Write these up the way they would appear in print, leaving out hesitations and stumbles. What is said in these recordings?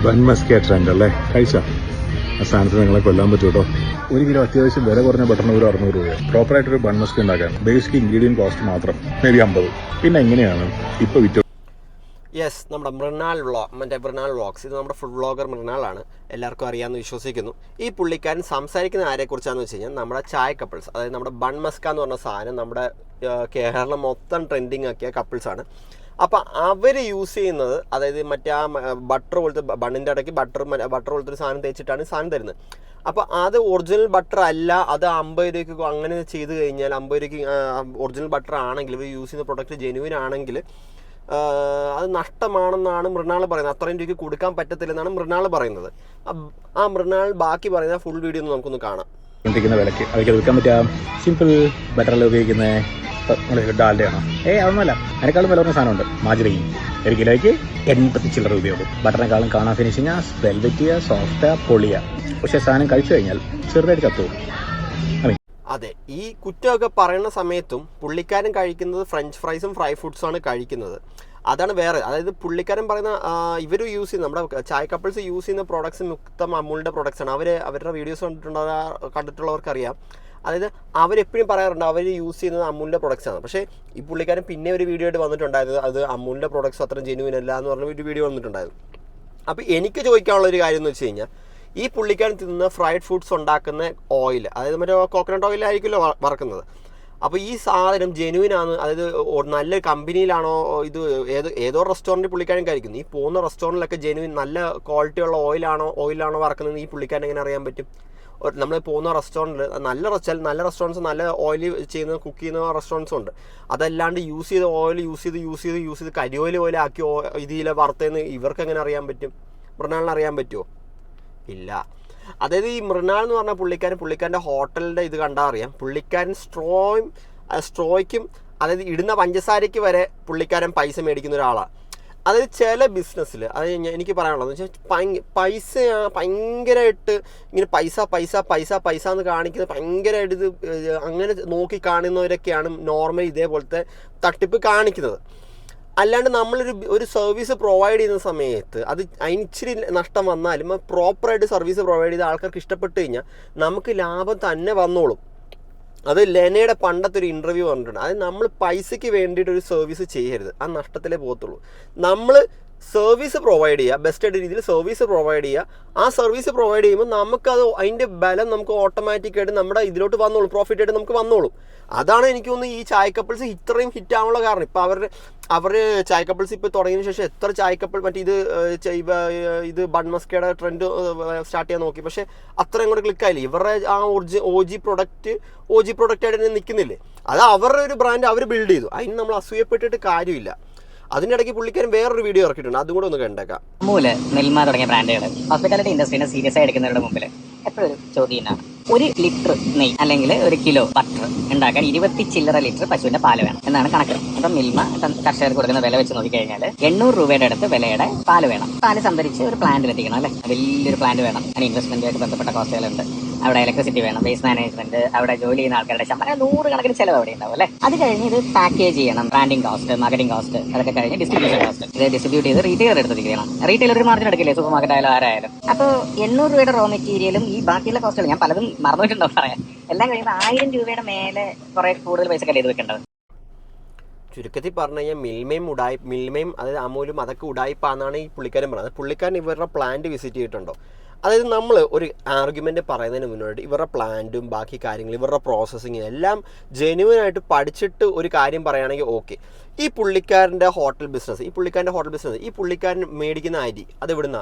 Bun Musca trend അല്ലേ? കഴിച്ചാ ആ സാധനത്തിന് നിങ്ങളെ കൊല്ലാൻ പറ്റും കേട്ടോ. 1 കിലോ അത്യാവശ്യം വില കുറഞ്ഞ ബട്ടറിന് ഒരു 600 രൂപ. പ്രോപ്പറായിട്ടൊരു ബൺ മസ്ക ഉണ്ടാക്കാൻ ബേസിക് ഇൻഗ്രീഡിയൻറ്റ് കോസ്റ്റ് മാത്രം മേ ബി 50. പിന്നെ എങ്ങനെയാണ് ഇപ്പോൾ വിറ്റ്? യെസ്, നമ്മുടെ മൃണാൾ മൃണാൾ വ്ളോഗ്സ്, ഇത് നമ്മുടെ ഫുഡ് വ്ളോഗർ മൃണാളാണ്, എല്ലാവർക്കും അറിയാമെന്ന് വിശ്വസിക്കുന്നു. ഈ പുള്ളിക്കാരൻ സംസാരിക്കുന്ന ആരെക്കുറിച്ചാണെന്ന് വെച്ച് കഴിഞ്ഞാൽ നമ്മുടെ ചായ കപ്പിൾസ്, അതായത് നമ്മുടെ ബൺ മസ്ക എന്ന് പറഞ്ഞ സാധനം നമ്മുടെ കേരളം മൊത്തം ട്രെൻഡിങ് ആക്കിയ കപ്പിൾസാണ്. അപ്പോൾ അവർ യൂസ് ചെയ്യുന്നത്, അതായത് മറ്റേ ആ ബട്ടർ പോലത്തെ ബണ്ണിൻ്റെ ഇടയ്ക്ക് ബട്ടർ പോലത്തെ ഒരു സാധനം തേച്ചിട്ടാണ് ഈ സാധനം തരുന്നത്. അപ്പോൾ അത് ഒറിജിനൽ ബട്ടർ അല്ല, അത് 50 രൂപയ്ക്ക് അങ്ങനെ ചെയ്ത് കഴിഞ്ഞാൽ 50 രൂപയ്ക്ക് ഒറിജിനൽ ബട്ടർ ആണെങ്കിൽ, ഇവർ യൂസ് ചെയ്യുന്ന പ്രൊഡക്റ്റ് ജെനുവിൻ ആണെങ്കിൽ അത് നഷ്ടമാണെന്നാണ് മൃണാൾ പറയുന്നത്. അത്രയും രൂപയ്ക്ക് കൊടുക്കാൻ പറ്റത്തില്ലെന്നാണ് മൃണാൾ പറയുന്നത്. ആ മൃണാൾ ബാക്കി പറയുന്ന ഫുൾ വീഡിയോ ഒന്ന് നമുക്കൊന്ന് കാണാം. വിലക്ക് അവർക്ക് വിൽക്കാൻ പറ്റുക സിമ്പിൾ ബട്ടറിൽ ഉപയോഗിക്കുന്ന ഡാൽഡയാണോ? അതൊന്നുമല്ല, അതിനേക്കാളും വില പറഞ്ഞ സാധനമുണ്ട്. മാജറീൻ 1 കിലോയ്ക്ക് 80 ചില്ലറ രൂപയുള്ളൂ. ബട്ടറിനേക്കാളും കാണാൻ ഫിനിഷിങ്, വെൽവെറ്റിയ, സോഫ്റ്റ്, പൊളിയ. പക്ഷേ സാധനം കഴിച്ചു കഴിഞ്ഞാൽ ചെറുതായിട്ട് ചത്തു. അതെ, ഈ കുറ്റമൊക്കെ പറയുന്ന സമയത്തും പുള്ളിക്കാരൻ കഴിക്കുന്നത് ഫ്രഞ്ച് ഫ്രൈസും ഫ്രൈ ഫുഡ്സാണ് കഴിക്കുന്നത്. അതാണ് വേറെ. അതായത് പുള്ളിക്കാരൻ പറയുന്ന ഇവർ യൂസ് ചെയ്യുന്ന, നമ്മുടെ ചായ കപ്പിൾസ് യൂസ് ചെയ്യുന്ന പ്രോഡക്ട്സ് മൊത്തം അമൂലിൻ്റെ പ്രോഡക്ട്സാണ്. അവരുടെ വീഡിയോസ് കണ്ടിട്ടുള്ളവർക്കറിയാം. അതായത് അവരെപ്പോഴും പറയാറുണ്ട് അവർ യൂസ് ചെയ്യുന്നത് അമൂലിൻ്റെ പ്രൊഡക്ട്സാണ്. പക്ഷേ ഈ പുള്ളിക്കാരൻ പിന്നെ ഒരു വീഡിയോ ആയിട്ട് വന്നിട്ടുണ്ടായത് അത് അമൂലിൻ്റെ പ്രോഡക്ട്സ് അത്ര ജെന്യുവൻ അല്ല എന്ന് പറഞ്ഞ ഒരു വീഡിയോ വന്നിട്ടുണ്ടായിരുന്നു. അപ്പോൾ എനിക്ക് ചോദിക്കാനുള്ളൊരു കാര്യം എന്ന് വെച്ച് കഴിഞ്ഞാൽ, ഈ പുള്ളിക്കാരൻ തിന്നുന്ന ഫ്രൈഡ് ഫുഡ്സ് ഉണ്ടാക്കുന്ന ഓയിൽ, അതായത് മറ്റേ കോക്കനട്ട് ഓയിലായിരിക്കുമല്ലോ വറക്കുന്നത്. അപ്പോൾ ഈ സാധനം ജെനുവിനാണ്, അതായത് നല്ല കമ്പനിയിലാണോ, ഇത് ഏതോ റെസ്റ്റോറൻറ്റ് പുള്ളിക്കാരൻ കഴിക്കുന്നു. ഈ പോകുന്ന റെസ്റ്റോറൻറ്റിലൊക്കെ ജെനുവിൻ നല്ല ക്വാളിറ്റിയുള്ള ഓയിലാണോ വറക്കുന്നത് ഈ പുള്ളിക്കാരൻ എങ്ങനെ അറിയാൻ പറ്റും? നമ്മൾ പോകുന്ന റെസ്റ്റോറൻറ്റിൽ നല്ല റെസ്റ്റോറൻറ്റ്സ്, നല്ല ഓയിൽ ചെയ്യുന്ന കുക്ക് ചെയ്യുന്ന റെസ്റ്റോറൻറ്റ്സും ഉണ്ട്. അതല്ലാണ്ട് യൂസ് ചെയ്ത ഓയിൽ യൂസ് ചെയ്ത് കരിയോയിൽ ഓയിൽ ആക്കി ഇതിൽ വറുത്തതെന്ന് ഇവർക്ക് എങ്ങനെ അറിയാൻ പറ്റും? മൃണാളിന് അറിയാൻ പറ്റുമോ? ഇല്ല. അതായത് ഈ മൃണാൾ എന്ന് പറഞ്ഞ പുള്ളിക്കാരൻ്റെ ഹോട്ടലിൻ്റെ ഇത് കണ്ടാൽ അറിയാം. പുള്ളിക്കാരൻ സ്ട്രോയ്ക്കും അതായത് ഇടുന്ന പഞ്ചസാരയ്ക്ക് വരെ പുള്ളിക്കാരൻ പൈസ മേടിക്കുന്ന ഒരാളാണ്. അതായത് ചില ബിസിനസ്സിൽ, അതായത് എനിക്ക് പറയാനുള്ളത് വെച്ചാൽ പൈസ ഭയങ്കരമായിട്ട് ഇങ്ങനെ പൈസ എന്ന് കാണിക്കുന്നത് ഭയങ്കരമായിട്ട് ഇത് അങ്ങനെ നോക്കി കാണുന്നവരൊക്കെയാണ് നോർമലി ഇതേപോലത്തെ തട്ടിപ്പ് കാണിക്കുന്നത്. അല്ലാണ്ട് നമ്മളൊരു സർവീസ് പ്രൊവൈഡ് ചെയ്യുന്ന സമയത്ത് അത് അതിന് ഇച്ചിരി നഷ്ടം വന്നാലും പ്രോപ്പറായിട്ട് സർവീസ് പ്രൊവൈഡ് ചെയ്ത ആൾക്കാർക്ക് ഇഷ്ടപ്പെട്ട് കഴിഞ്ഞാൽ നമുക്ക് ലാഭം തന്നെ വന്നോളും. അത് ലെനയുടെ പണ്ടത്തെ ഒരു ഇൻ്റർവ്യൂ പറഞ്ഞിട്ടുണ്ട്. അതായത് നമ്മൾ പൈസയ്ക്ക് വേണ്ടിയിട്ടൊരു സർവീസ് ചെയ്യരുത്, ആ നഷ്ടത്തിലേ പോകത്തുള്ളൂ. നമ്മൾ സർവീസ് പ്രൊവൈഡ് ചെയ്യുക, ബെസ്റ്റായിട്ട് രീതിയിൽ സർവീസ് പ്രൊവൈഡ് ചെയ്യുക. ആ സർവീസ് പ്രൊവൈഡ് ചെയ്യുമ്പോൾ നമുക്കത് അതിൻ്റെ ബലം നമുക്ക് ഓട്ടോമാറ്റിക്കായിട്ട് നമ്മുടെ ഇതിലോട്ട് വന്നോളും, പ്രോഫിറ്റായിട്ട് നമുക്ക് വന്നോളും. അതാണ് എനിക്ക് തോന്നുന്നു ഈ ചായ കപ്പിൾസ് ഇത്രയും ഹിറ്റാവാനുള്ള കാരണം. ഇപ്പോൾ അവർ ചായ കപ്പിൾസ് ഇപ്പോൾ തുടങ്ങിയതിന് ശേഷം എത്ര ചായ കപ്പിൾ മറ്റേ ഇത് ബൺ മസ്കയുടെ ട്രെൻഡ് സ്റ്റാർട്ട് ചെയ്യാൻ നോക്കി, പക്ഷേ അത്രയും കൂടെ ക്ലിക്കായില്ല. ഇവരുടെ ആ ഒ ജി പ്രൊഡക്റ്റായിട്ട് തന്നെ നിൽക്കുന്നില്ലേ? അത് അവരുടെ ഒരു ബ്രാൻഡ് അവർ ബിൽഡ് ചെയ്തു. അതിന് നമ്മൾ അസൂയപ്പെട്ടിട്ട് കാര്യമില്ല. അതിൻ്റെ ഇടയ്ക്ക് പുള്ളിക്കാരൻ വേറൊരു വീഡിയോ ഇറക്കിയിട്ടുണ്ട്, അതും കൂടെ ഒന്ന് കണ്ടേക്കാം. അമൂല്, മിൽമ തുടങ്ങിയ ബ്രാൻഡുകൾ ഹോസ്പിറ്റാലിറ്റി ഇൻഡസ്ട്രീനെ സീരിയസ് ആയി എടുക്കുന്നവരുടെ മുമ്പിൽ എപ്പോഴും ഒരു ചോദ്യമാണ്, 1 ലിറ്റർ നെയ്യ് അല്ലെങ്കിൽ 1 കിലോ ബട്ടർ ഉണ്ടാക്കാൻ 20 ചില്ലറ ലിറ്റർ പശുവിന്റെ പാല് വേണം എന്നാണ് കണക്ക്. അപ്പം മിൽമ കർഷകർക്ക് കൊടുക്കുന്ന വില വെച്ച് നോക്കിക്കഴിഞ്ഞാൽ 800 രൂപയുടെ അടുത്ത് വിലയുടെ പാല് വേണം. പാല് സംഭരിച്ച് ഒരു പ്ലാന്റിൽ എത്തിക്കണം അല്ലേ? വലിയൊരു പ്ലാന്റ് വേണം. അതിന് ഇൻവെസ്റ്റ്മെന്റുമായിട്ട് ബന്ധപ്പെട്ട കോസ്റ്റുകളുണ്ട്. അവിടെ ഇലക്ട്രിസിറ്റി വേണം, വേസ്റ്റ് മാനേജ്മെന്റ്, അവിടെ ജോലി ചെയ്യുന്ന ആൾക്കാരുടെ ശമ്പളം, 100 കണക്കിന് ചിലവ് അവിടെ ഉണ്ടാവും അല്ലേ? അത് കഴിഞ്ഞ് ഇത് പാക്കേജ് ചെയ്യണം, ബ്രാൻഡിംഗ് കോസ്റ്റ്, മാർക്കറ്റിംഗ് കോസ്റ്റ്, അതൊക്കെ കഴിഞ്ഞ് ഡിസ്ട്രിബ്യൂഷൻ കോസ്റ്റ്. ഇത് ഡിസ്ട്രിബ്യൂട്ട് ചെയ്ത് റീറ്റെയിലർ എടുത്തിരിക്കണം. റീറ്റെയിലർ ഒരു മാർജിൻ എടുക്കില്ലേ, സൂപ്പർ മാർക്കറ്റ് ആയാലും ആരായാലും. അപ്പോൾ 800 രൂപയുടെ റോ മെറ്റീരിയലും ഈ ബാക്കിയുള്ള കോസ്റ്റുകൾ ഞാൻ പലതും മറന്നിട്ടുണ്ടോ പറയാൻ, എല്ലാം കഴിയുമ്പോൾ 1000 രൂപയുടെ മേലെ കുറെ കൂടുതൽ പൈസ കല്ല് ചെയ്ത് വെക്കേണ്ടത്. ചുരുക്കത്തിൽ പറഞ്ഞു കഴിഞ്ഞാൽ മിൽമയും അതായത് അമൂലും അതൊക്കെ ഉടായിപ്പാന്നാണ് ഈ പുള്ളിക്കാരൻ പറഞ്ഞത്. പുള്ളിക്കാരൻ ഇവരുടെ പ്ലാന്റ് വിസിറ്റ് ചെയ്തിട്ടുണ്ടോ? അതായത് നമ്മൾ ഒരു ആർഗ്യുമെൻ്റ് പറയുന്നതിന് മുന്നോട്ട് ഇവരുടെ പ്ലാന്റും ബാക്കി കാര്യങ്ങളും ഇവരുടെ പ്രോസസ്സിങ് എല്ലാം ജെന്യുവനായിട്ട് പഠിച്ചിട്ട് ഒരു കാര്യം പറയുകയാണെങ്കിൽ ഓക്കെ. ഈ പുള്ളിക്കാരൻ്റെ ഹോട്ടൽ ബിസിനസ് ഈ പുള്ളിക്കാരൻ മേടിക്കുന്ന അരി അത് എവിടുന്ന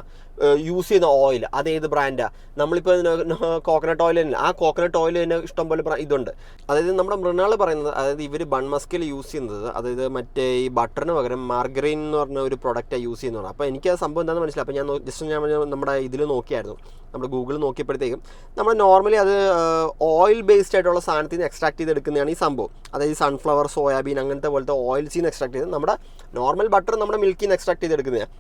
യൂസ് ചെയ്യുന്ന ഓയിൽ അത് ഏത് ബ്രാൻഡാണ്? നമ്മളിപ്പോൾ കോക്കനട്ട് ഓയിൽ തന്നെ, ആ കോക്കനട്ട് ഓയിൽ തന്നെ ഇഷ്ടംപോലെ ഇതുണ്ട്. അതായത് നമ്മുടെ മൃണാൾ പറയുന്നത്, അതായത് ഇവർ ബൺ മസ്കിൽ യൂസ് ചെയ്യുന്നത്, അതായത് മറ്റേ ഈ ബട്ടറിന് പകരം മാർഗറീൻ എന്ന് പറഞ്ഞ ഒരു പ്രൊഡക്റ്റാണ് യൂസ് ചെയ്യുന്നത്. അപ്പോൾ എനിക്ക് ആ സംഭവം എന്താണെന്ന് മനസ്സിലായി. അപ്പോൾ ഞാൻ നമ്മുടെ ഇതിൽ നോക്കിയായിരുന്നു, നമ്മുടെ ഗൂഗിളിൽ നോക്കിയപ്പോഴത്തേക്കും നമ്മൾ നോർമലി അത് ഓയിൽ ബേസ്ഡ് ആയിട്ടുള്ള സാധനത്തിൽ നിന്ന് എക്സ്ട്രാക്ട് ചെയ്തെടുക്കുന്നതാണ് ഈ സംഭവം. അതായത് സൺഫ്ലവർ, സോയാബീൻ അങ്ങനത്തെ പോലത്തെ ഓയിൽസിൽ നിന്ന് എക്സ്ട്രാക്ട് ചെയ്ത് നമ്മുടെ നോർമൽ ബട്ടർ നമ്മുടെ മിൽക്കിൽ നിന്ന് എക്സ്ട്രാക്ട് ചെയ്തെടുക്കുന്നതാണ്.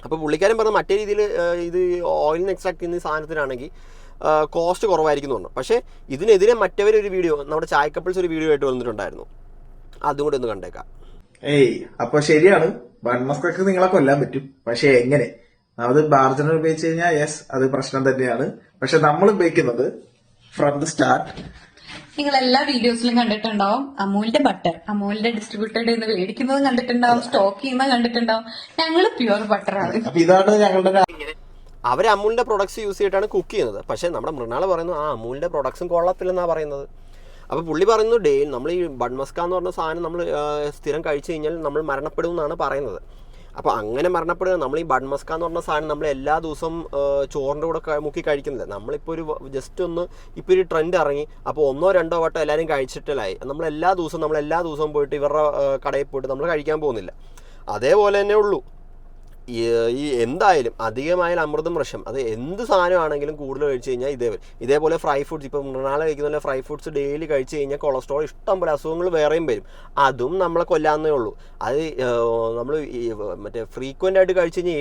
അപ്പോൾ പുള്ളിക്കാരൻ പറഞ്ഞ മറ്റേ രീതിയിൽ ഇത് ഓയിലിൽ നിന്ന് എക്സ്ട്രാക്ട് ചെയ്യുന്ന സാധനത്തിനാണെങ്കിൽ കോസ്റ്റ് കുറവായിരിക്കും എന്ന് പറഞ്ഞു. പക്ഷേ ഇതിനെതിരെ മറ്റവരൊരു വീഡിയോ, നമ്മുടെ ചായ കപ്പിൾസ് ഒരു വീഡിയോ ആയിട്ട് വന്നിട്ടുണ്ടായിരുന്നു, അതും കൂടെ ഒന്ന് കണ്ടേക്കാം. അപ്പൊ ശരിയാണ്, ബൺ മസ്കൊക്കെ നിങ്ങളെ കൊല്ലാൻ പറ്റും. പക്ഷെ എങ്ങനെ? അത് മാർജിനൽ ഉപയോഗിച്ച് കഴിഞ്ഞാൽ യെസ് അത് പ്രശ്നം തന്നെയാണ്. പക്ഷെ നമ്മൾ ഉപയോഗിക്കുന്നത് ഫ്രം ദി സ്റ്റാർട്ട്. നിങ്ങൾ എല്ലാ വീഡിയോസിലും കണ്ടിട്ടുണ്ടാവും അമൂലിന്റെ ബട്ടർ, അമൂലിന്റെ ഡിസ്ട്രിബ്യൂട്ടറുടെ നിന്ന് മേടിക്കുന്നതും കണ്ടിട്ടുണ്ടാവും, സ്റ്റോക്ക് ചെയ്യുന്നത് കണ്ടിട്ടുണ്ടാവും. ഞങ്ങൾ പ്യുവർ ബട്ടറാണ്. അപ്പൊ ഇതാണ് ഞങ്ങളുടെ അവർ അമൂലിൻ്റെ പ്രൊഡക്ട്സ് യൂസ് ചെയ്തിട്ടാണ് കുക്ക് ചെയ്യുന്നത്. പക്ഷേ നമ്മുടെ മൃണാൾ പറയുന്നു ആ അമൂലിൻ്റെ പ്രൊഡക്ട്സും കൊള്ളത്തില്ലെന്നാണ് പറയുന്നത്. അപ്പോൾ പുള്ളി പറയുന്നു നമ്മൾ ഈ ബൺമസ്ക എന്ന് പറഞ്ഞ സാധനം നമ്മൾ സ്ഥിരം കഴിച്ചു കഴിഞ്ഞാൽ നമ്മൾ മരണപ്പെടും എന്നാണ് പറയുന്നത്. അപ്പോൾ അങ്ങനെ മരണപ്പെടുക, നമ്മൾ ഈ ബൺമസ്ക എന്ന് പറഞ്ഞ സാധനം നമ്മൾ എല്ലാ ദിവസവും ചോറിൻ്റെ കൂടെ മുക്കി കഴിക്കുന്നില്ല. നമ്മളിപ്പോൾ ഒരു ജസ്റ്റ് ഒന്ന് ഇപ്പോൾ ഒരു ട്രെൻഡ് ഇറങ്ങി, അപ്പോൾ 1-2 വട്ടം എല്ലാവരും കഴിച്ചിട്ടില്ലായി. നമ്മൾ എല്ലാ ദിവസവും പോയിട്ട് ഇവരുടെ കടയിൽ പോയിട്ട് നമ്മൾ കഴിക്കാൻ പോകുന്നില്ല. അതേപോലെ തന്നെ ഉള്ളൂ ഈ എന്തായാലും അധികമായാലും അമൃതം വൃക്ഷം. അത് എന്ത് സാധനമാണെങ്കിലും കൂടുതൽ കഴിച്ച് കഴിഞ്ഞാൽ ഇതേപോലെ ഫ്രൈ ഫുഡ്സ്, ഇപ്പോൾ മൃണാൾ കഴിക്കുന്ന ഫ്രൈ ഫുഡ്സ് ഡെയിലി കഴിച്ച് കഴിഞ്ഞാൽ കൊളസ്ട്രോൾ ഇഷ്ടം പോലെ അസുഖങ്ങൾ വേറെയും വരും. അതും നമ്മളെ കൊല്ലാന്നേ ഉള്ളൂ. അത് നമ്മൾ മറ്റേ ഫ്രീക്വൻ്റ് ആയിട്ട് കഴിച്ച് കഴിഞ്ഞാൽ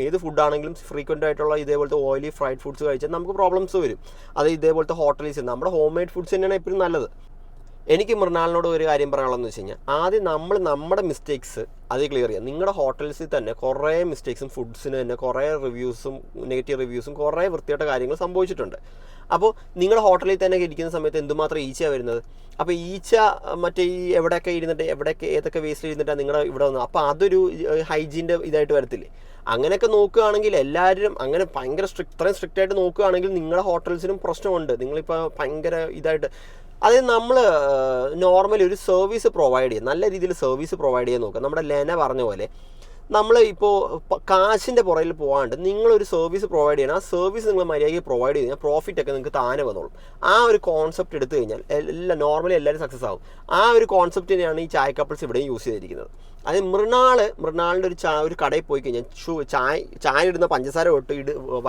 ഏത് ഫുഡാണെങ്കിലും ഫ്രീക്വൻ്റ് ആയിട്ടുള്ള ഇതേപോലത്തെ ഓയിലി ഫ്രൈഡ് ഫുഡ്സ് കഴിച്ചാൽ നമുക്ക് പ്രോബ്ലംസ് വരും. അത് ഇതേപോലത്തെ ഹോട്ടൽസ്, നമ്മുടെ ഹോം മെയ്ഡ് ഫുഡ്സ് തന്നെയാണ് എപ്പോഴും നല്ലത്. എനിക്ക് മൃണാളിനോട് ഒരു കാര്യം പറയാനുള്ളതെന്ന് വെച്ച് കഴിഞ്ഞാൽ ആദ്യം നമ്മുടെ മിസ്റ്റേക്സ് അത് ക്ലിയർ ചെയ്യുക. നിങ്ങളുടെ ഹോട്ടൽസിൽ തന്നെ കുറേ മിസ്റ്റേക്സും ഫുഡ്സിന് തന്നെ കുറേ നെഗറ്റീവ് റിവ്യൂസും കുറേ വൃത്തിയായിട്ട കാര്യങ്ങൾ സംഭവിച്ചിട്ടുണ്ട്. അപ്പോൾ നിങ്ങളുടെ ഹോട്ടലിൽ തന്നെ ഇരിക്കുന്ന സമയത്ത് എന്തുമാത്രം ഈച്ചയാണ് വരുന്നത്. അപ്പോൾ ഈച്ച മറ്റേ ഈ എവിടെയൊക്കെ ഏതൊക്കെ വേസ്റ്റ് ഇരുന്നിട്ടാണ് നിങ്ങളുടെ ഇവിടെ വന്നത്. അപ്പോൾ അതൊരു ഹൈജീൻ്റെ ഇതായിട്ട് വരത്തില്ലേ. അങ്ങനെയൊക്കെ നോക്കുകയാണെങ്കിൽ എല്ലാവരും അങ്ങനെ ഇത്രയും സ്ട്രിക്റ്റ് ആയിട്ട് നോക്കുകയാണെങ്കിൽ നിങ്ങളുടെ ഹോട്ടൽസിനും പ്രശ്നമുണ്ട്. നിങ്ങളിപ്പോൾ ഭയങ്കര ഇതായിട്ട് അതായത് നമ്മൾ നോർമലി ഒരു സർവീസ് പ്രൊവൈഡ് ചെയ്യുക, നല്ല രീതിയിൽ സർവീസ് പ്രൊവൈഡ് ചെയ്യാൻ നോക്കുക. നമ്മുടെ ലെന പറഞ്ഞ പോലെ നമ്മൾ ഇപ്പോൾ കാശിൻ്റെ പുറകിൽ പോകാണ്ട് നിങ്ങളൊരു സർവീസ് പ്രൊവൈഡ് ചെയ്യണം. ആ സർവീസ് നിങ്ങൾ മര്യാദയ്ക്ക് പ്രൊവൈഡ് ചെയ്ത് കഴിഞ്ഞാൽ പ്രോഫിറ്റൊക്കെ നിങ്ങൾക്ക് താനെ വന്നോളും. ആ ഒരു കോൺസെപ്റ്റ് എടുത്തു കഴിഞ്ഞാൽ നോർമലി എല്ലാവരും സക്സസ് ആകും. ആ ഒരു കോൺസെപ്റ്റ് തന്നെയാണ് ഈ ചായ കപ്പിൾസ് ഇവിടെയും യൂസ് ചെയ്തിരിക്കുന്നത്. അത് മൃണാളിൻ്റെ ഒരു കടയിൽ പോയി കഴിഞ്ഞാൽ ചായ ഇടുന്ന പഞ്ചസാര തൊട്ട്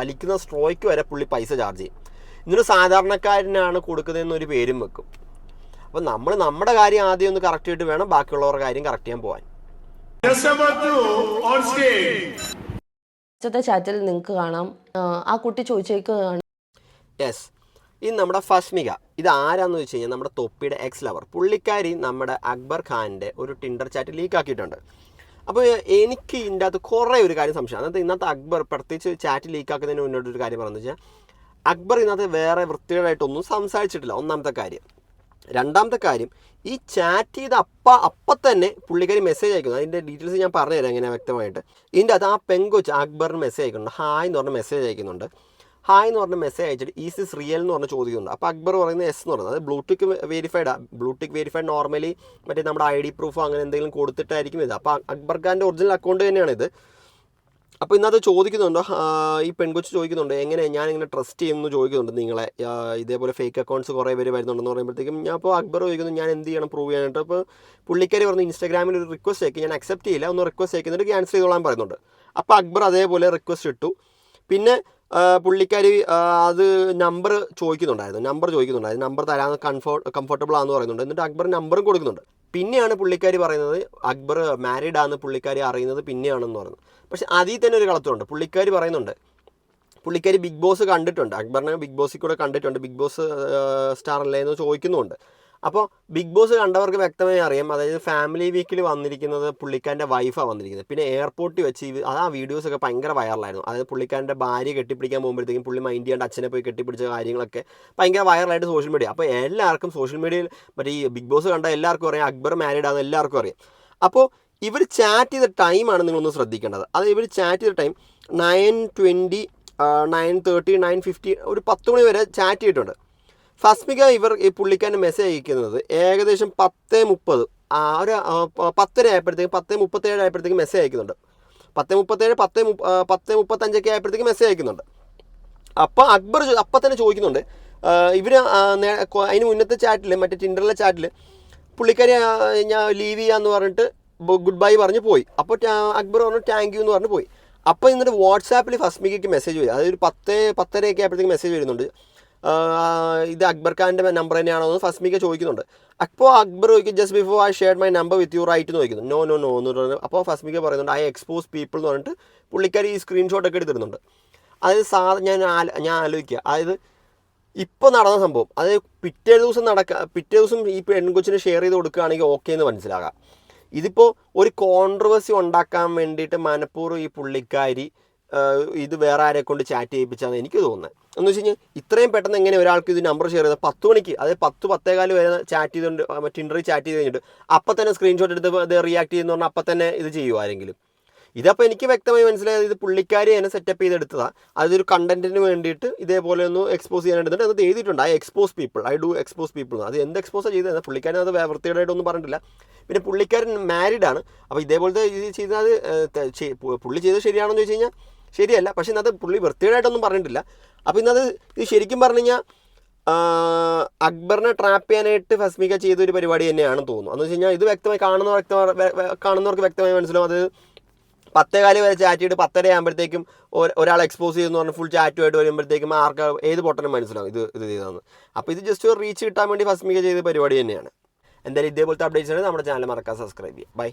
വലിക്കുന്ന സ്ട്രോയ്ക്ക് വരെ പുള്ളി പൈസ ചാർജ് ചെയ്യും. ഇന്നൊരു സാധാരണക്കാരനാണ് കൊടുക്കുന്നതെന്നൊരു പേരും വെക്കും. അപ്പം നമ്മൾ നമ്മുടെ കാര്യം ആദ്യം ഒന്ന് കറക്റ്റ് ചെയ്തിട്ട് വേണം ബാക്കിയുള്ളവരുടെ കാര്യം കറക്റ്റ് ചെയ്യാൻ പോകാൻ. ചാറ്റിൽ നിങ്ങൾക്ക് കാണാം ആ കുട്ടി ചോദിച്ചേക്കാണ്. യെസ്, ഇത് നമ്മുടെ ഫസ്മിക. ഇത് ആരാന്ന് വെച്ച് കഴിഞ്ഞാൽ നമ്മുടെ തൊപ്പിയുടെ എക്സ് ലവർ. പുള്ളിക്കാരി നമ്മുടെ അക്ബർ ഖാൻ്റെ ഒരു ടിൻഡർ ചാറ്റ് ലീക്ക് ആക്കിയിട്ടുണ്ട്. അപ്പോൾ എനിക്ക് ഇതിൻ്റെ അകത്ത് കുറേ ഒരു കാര്യം സംശയം. അതായത് ഇന്നത്തെ അക്ബർ പ്രത്യേകിച്ച് ചാറ്റ് ലീക്ക് ആക്കുന്നതിന് മുന്നോട്ടൊരു കാര്യം പറഞ്ഞു വെച്ചാൽ അക്ബർ ഇതിനകത്ത് വേറെ വൃത്തികേടായിട്ടൊന്നും സംസാരിച്ചിട്ടില്ല. ഒന്നാമത്തെ കാര്യം. രണ്ടാമത്തെ കാര്യം, ഈ ചാറ്റ് ചെയ്ത് അപ്പം തന്നെ പുള്ളിക്കാരി മെസ്സേജ് അയക്കുന്നു. അതിൻ്റെ ഡീറ്റെയിൽസ് ഞാൻ പറഞ്ഞുതരാം എങ്ങനെ വ്യക്തമായിട്ട്. ഇതിൻ്റെ അത് ആ പെങ്കൊച്ച് അക്ബറിന് മെസ്സേജ് അയക്കുന്നുണ്ട്. ഹായ് എന്ന് പറഞ്ഞ മെസ്സേജ് അയക്കുന്നുണ്ട്. ഹായ് എന്ന് പറഞ്ഞ മെസ്സേജ് അയച്ചിട്ട് ഈസ് ദിസ് റിയൽ എന്ന് പറഞ്ഞ് ചോദിക്കുന്നുണ്ട്. അപ്പോൾ അക്ബർ പറയുന്നത് എസ് എന്ന് പറയുന്നത്. അത് ബ്ലൂടിക്ക് വെരിഫൈഡ് നോർമലി മറ്റേ നമ്മുടെ ID പ്രൂഫോ അങ്ങനെ എന്തെങ്കിലും കൊടുത്തിട്ടായിരിക്കും ഇത്. അപ്പോൾ അക്ബർ ഖാൻ്റെ ഒറിജിനൽ അക്കൗണ്ട് തന്നെയാണിത്. അപ്പോൾ ഇന്നത് ചോദിക്കുന്നുണ്ട്, ഈ പെൺകൊച്ച് ചോദിക്കുന്നുണ്ട് ഞാനിങ്ങനെ ട്രസ്റ്റ് ചെയ്യുമെന്ന് ചോദിക്കുന്നുണ്ട് നിങ്ങളെ. ഇതേപോലെ ഫേക്ക് അക്കൗണ്ട്സ് കുറേ പേര് വരുന്നുണ്ടെന്ന് പറയുമ്പോഴത്തേക്കും ഞാൻ അപ്പോൾ അക്ബർ ചോദിക്കുന്നു ഞാൻ എന്ത് ചെയ്യണം പ്രൂവ് ചെയ്യാനായിട്ട്. അപ്പോൾ പുള്ളിക്കാരി പറഞ്ഞു ഇൻസ്റ്റാഗ്രാമിൽ ഒരു റിക്വസ്റ്റ് അയക്കും, ഞാൻ അക്സെപ്റ്റ് ചെയ്യില്ല, ഒന്ന് റിക്വസ്റ്റ് അയക്കുന്നിട്ട് ക്യാൻസൽ ചെയ്തോളാൻ പറയുന്നുണ്ട്. അപ്പോൾ അക്ബർ അതേപോലെ റിക്വസ്റ്റ് ഇട്ടു. പിന്നെ പുള്ളിക്കാരി അത് നമ്പർ ചോദിക്കുന്നുണ്ടായിരുന്നു. നമ്പർ തരാൻ കംഫർട്ടബിൾ ആണെന്ന് പറയുന്നുണ്ട്. എന്നിട്ട് അക്ബർ നമ്പറും കൊടുക്കുന്നുണ്ട്. പിന്നെയാണ് പുള്ളിക്കാരി പറയുന്നത് അക്ബർ മാരീഡ് ആണെന്ന് പുള്ളിക്കാരി അറിയുന്നത് പിന്നെയാണെന്ന് പറയുന്നത്. പക്ഷെ അതിൽ തന്നെ ഒരു കളത്തുണ്ട്. പുള്ളിക്കാരി പറയുന്നുണ്ട് പുള്ളിക്കാരി ബിഗ് ബോസ് കണ്ടിട്ടുണ്ട്, അക്ബറിനെ ബിഗ് ബോസിൽ കൂടെ കണ്ടിട്ടുണ്ട്, ബിഗ് ബോസ് സ്റ്റാർ അല്ലേ എന്ന് ചോദിക്കുന്നുണ്ട്. അപ്പോൾ ബിഗ് ബോസ് കണ്ടവർക്ക് വ്യക്തമായി അറിയാം. അതായത് ഫാമിലി വീക്കിൽ വന്നിരിക്കുന്നത് പുള്ളിക്കാരൻ്റെ വൈഫാണ് വന്നിരിക്കുന്നത്. പിന്നെ എയർപോർട്ടിൽ വെച്ച് ആ വീഡിയോസൊക്കെ ഭയങ്കര വൈറലായിരുന്നു. അതായത് പുള്ളിക്കാരൻ്റെ ഭാര്യ കെട്ടിപ്പിടിക്കാൻ പോകുമ്പോഴത്തേക്കും പുള്ളി മൈൻഡ് ചെയ്യാണ്ട് അച്ഛനെ പോയി കെട്ടിപ്പിടിച്ച കാര്യങ്ങളൊക്കെ ഭയങ്കര വൈറലായിട്ട് സോഷ്യൽ മീഡിയ. അപ്പോൾ എല്ലാവർക്കും സോഷ്യൽ മീഡിയയിൽ മറ്റേ ഈ ബിഗ് ബോസ് കണ്ട എല്ലാവർക്കും അറിയാം അക്ബർ മാരീഡ് ആണെന്ന് എല്ലാവർക്കും അറിയാം. അപ്പോൾ ഇവർ ചാറ്റ് ചെയ്ത ടൈമാണ് നിങ്ങളൊന്ന് ശ്രദ്ധിക്കേണ്ടത്. അത് ഇവർ ചാറ്റ് ചെയ്ത ടൈം 9:20, 9:30, 9:50 ഒരു 10 മണി വരെ ചാറ്റ് ചെയ്തിട്ടുണ്ട്. ഫസ്മിക ഈ പുള്ളിക്കാരൻ്റെ മെസ്സേജ് അയക്കുന്നത് ഏകദേശം 10:30 ഒരു 10:30 ആയപ്പോഴത്തേക്കും 10:37 ആയപ്പോഴത്തേക്കും മെസ്സേജ് അയക്കുന്നുണ്ട്. 10:37, 10:35 ആയപ്പോഴത്തേക്കും മെസ്സേജ് അയക്കുന്നുണ്ട്. അപ്പോൾ അക്ബർ അപ്പം തന്നെ ചോദിക്കുന്നുണ്ട്. ഇവർ അതിന് മുന്നത്തെ ചാറ്റിൽ മറ്റേ ടിൻഡറിലെ ചാറ്റിൽ പുള്ളിക്കാരി ഞാൻ ലീവ് ചെയ്യാമെന്ന് പറഞ്ഞിട്ട് ഗുഡ് ബൈ പറഞ്ഞ് പോയി. അപ്പോൾ അക്ബർ പറഞ്ഞു താങ്ക് യു എന്ന് പറഞ്ഞ് പോയി. അപ്പോൾ എന്നിട്ട് വാട്സാപ്പിൽ ഫസ്മികയ്ക്ക് മെസ്സേജ് വരും. അതായത് 10:10 ആയപ്പോഴത്തേക്കും മെസ്സേജ് വരുന്നുണ്ട്. ഇത് അക്ബർ ഖാൻ്റെ നമ്പർ തന്നെയാണോ എന്ന് ഫസ്മിക ചോദിക്കുന്നുണ്ട്. അപ്പോൾ അക്ബർ ചോദിക്കും just before I shared my number with you right എന്ന് ചോദിക്കുന്നു. നോ എന്ന് പറഞ്ഞു. അപ്പോൾ ഫസ്മിക പറയുന്നുണ്ട് ഐ എക്സ്പോസ് പീപ്പിൾ എന്ന് പറഞ്ഞിട്ട് പുള്ളിക്കാരി ഈ സ്ക്രീൻഷോട്ടൊക്കെ എടുത്തിരുന്നുണ്ട്. അതായത് ഞാൻ ആലോചിക്കുക, അതായത് ഇപ്പോൾ നടന്ന സംഭവം അത് പിറ്റേ ദിവസം ഈ പെൺകൊച്ചിനെ ഷെയർ ചെയ്ത് കൊടുക്കുകയാണെങ്കിൽ ഓക്കെ എന്ന് മനസ്സിലാകാം. ഇതിപ്പോൾ ഒരു കോൺട്രവേഴ്സി ഉണ്ടാക്കാൻ വേണ്ടിയിട്ട് മനഃപൂർവ്വം ഈ പുള്ളിക്കാരി ഇത് വേറെ ആരെ കൊണ്ട് ചാറ്റ് ചെയ്യിപ്പിച്ചാന്ന് എനിക്ക് തോന്നുന്നത്. എന്ന് വെച്ച് കഴിഞ്ഞാൽ ഇത്രയും പെട്ടെന്ന് എങ്ങനെ ഒരാൾക്ക് ഇത് നമ്പർ ഷെയർ ചെയ്ത് 10 മണിക്ക്, അതായത് 10-10:15 വരെ ചാറ്റ് ചെയ്തുകൊണ്ട് ടിൻഡറിൽ ചാറ്റ് ചെയ്ത് കഴിഞ്ഞിട്ട് അപ്പം തന്നെ സ്ക്രീൻഷോട്ട് എടുത്ത് ഇത് റിയാക്ട് ചെയ്യുന്ന പറഞ്ഞാൽ അപ്പം തന്നെ ഇത് ചെയ്യുമോ ആരെങ്കിലും? ഇതപ്പോൾ എനിക്ക് വ്യക്തമായി മനസ്സിലായത് ഇത് പുള്ളിക്കാരി തന്നെ സെറ്റപ്പ് ചെയ്തെടുത്തതാണ്. അതൊരു കണ്ടന്റിന് വേണ്ടിയിട്ട് ഇതേപോലെ ഒന്ന് എക്സ്പോസ് ചെയ്യാൻ എടുത്തിട്ട് അത് എഴുതിയിട്ടുണ്ട്, I expose people, I do expose people. അത് എന്ത് എക്സ്പോസാണ് ചെയ്തത്? പുള്ളിക്കാരൻ അത് വൃത്തികേടായിട്ടൊന്നും പറഞ്ഞിട്ടില്ല. പിന്നെ പുള്ളിക്കാരൻ മാരീഡാണ്. അപ്പോൾ ഇതേപോലത്തെ ഇത് ചെയ്തത് പുള്ളി ചെയ്തത് ശരിയാണെന്ന് ചോദിച്ചു കഴിഞ്ഞാൽ ശരിയല്ല. പക്ഷേ ഇന്നത് പുള്ളി വൃത്തികേടായിട്ടൊന്നും പറഞ്ഞിട്ടില്ല. അപ്പോൾ ഇന്നത് ഇത് ശരിക്കും പറഞ്ഞു കഴിഞ്ഞാൽ അക്ബറിനെ ട്രാപ്പ് ചെയ്യാനായിട്ട് ഫസ്മിക ചെയ്തൊരു പരിപാടി തന്നെയാണെന്ന് തോന്നുന്നു. എന്ന് വെച്ച് കഴിഞ്ഞാൽ ഇത് വ്യക്തമായി കാണുന്നവർക്ക് വ്യക്തമായി മനസ്സിലാവും. അത് 10:15 വരെ ചാറ്റ് ചെയ്തിട്ട് 10:30 ആകുമ്പോഴത്തേക്കും ഒരാൾ എക്സ്പോസ് ചെയ്യുമെന്ന് പറഞ്ഞാൽ ഫുൾ ചാറ്റുമായിട്ട് വരുമ്പോഴത്തേക്കും ആർക്ക് ഏത് പൊട്ടനും മനസ്സിലാവും ഇത് ചെയ്തതെന്ന്. അപ്പോൾ ഇത് ജസ്റ്റ് ഒരു റീച്ച് കിട്ടാൻ വേണ്ടി ഫസ്മിക ചെയ്ത പരിപാടി തന്നെയാണ്. എന്തായാലും ഇതേപോലത്തെ അപ്ഡേറ്റ്സ് ആണ് നമ്മുടെ ചാനൽ മറക്കാൻ സബ്സ്ക്രൈബ് ചെയ്യുക. ബൈ.